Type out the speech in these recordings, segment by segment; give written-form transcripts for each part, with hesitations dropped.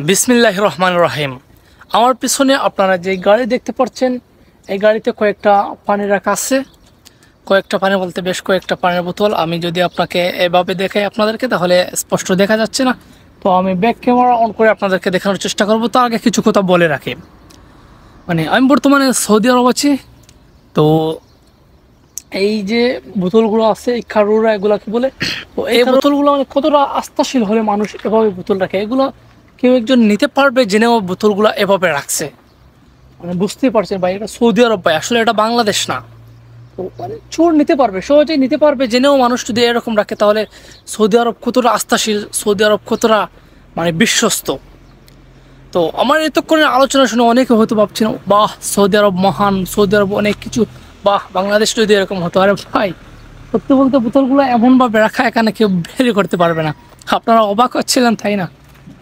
বিসমিল্লাহির রহমানির রহিম। আমার পিছনে আপনারা যে গাড়ি দেখতে পাচ্ছেন, এই গাড়িতে কয়েকটা পানি রাখা আছে। কয়েকটা পানি বলতে বেশ কয়েকটা পানির বোতল। আমি যদি আপনাকে এভাবে দেখাই আপনাদেরকে, তাহলে স্পষ্ট দেখা যাচ্ছে না। তো আমি ব্যাক ক্যামেরা অন করে আপনাদেরকে দেখানোর চেষ্টা করব। তার আগে কিছু কথা বলে রাখি। আমি বর্তমানে সৌদি আরব আছি। তো এই যে বোতলগুলো আছে, এই খারুরা এগুলা কি বলে, তো এই বোতলগুলো কতটা আস্থাশীল হলে মানুষ এভাবে বোতল রাখে, এগুলো কেউ একজন নিতে পারবে জেনেও বোতলগুলো এভাবে রাখছে। বুঝতেই পারছেন ভাই, এটা সৌদি আরব ভাই, আসলে এটা বাংলাদেশ না। তো চোর নিতে পারবে, সহজেই নিতে পারবে জেনেও মানুষ যদি এরকম রাখে, তাহলে সৌদি আরব কতটা আস্থাশীল, সৌদি আরব কতটা বিশ্বস্ত। তো আমার এতক্ষণের আলোচনা শুনে অনেকে হয়তো ভাবছেন, বাহ সৌদি আরব মহান, সৌদি আরব অনেক কিছু, বাহ বাংলাদেশ যদি এরকম হতো। আরে ভাই, সত্যি বলতে বোতলগুলো এমনভাবে রাখা, এখানে কেউ বেরি করতে পারবে না। আপনারা অবাক হচ্ছিলেন তাই না?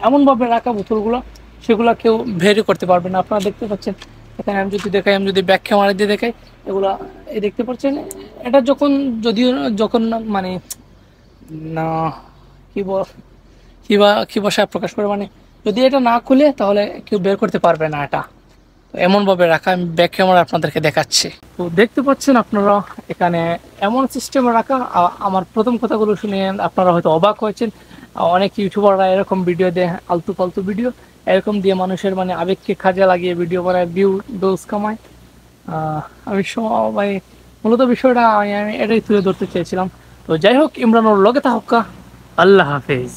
এমনভাবে রাখা বোতলগুলো, সেগুলো কেউ ভেরি করতে পারবে না। আপনারা দেখতে পাচ্ছেন এখানে, আমি যদি দেখাই, আমি যদি ব্যাক ক্যামেরা দিয়ে দেখাই, এগুলা এই দেখতে পাচ্ছেন। এটা যদিও যখন না, কি বল কি ভাষায় প্রকাশ করে, যদি এটা না খুলে তাহলে কেউ বের করতে পারবে না। এটা এমনভাবে রাখা, আমি ব্যাক ক্যামেরা আপনাদেরকে দেখাচ্ছি। তো দেখতে পাচ্ছেন আপনারা এখানে এমন সিস্টেমে রাখা। আমার প্রথম কথাগুলো শুনে আপনারা হয়তো অবাক হয়েছেন। অনেক ইউটিউবাররা এরকম ভিডিও দেয়, আলতু ফালতু ভিডিও এরকম দিয়ে মানুষের আবেগকে কাজে লাগিয়ে ভিডিও বানায়, ভিউজ কামায়। আমি মূলত বিষয়টা আমি এটাই তুলে ধরতে চেয়েছিলাম। তো যাই হোক, ইমরানুর লগে থাকা, আল্লাহ হাফেজ।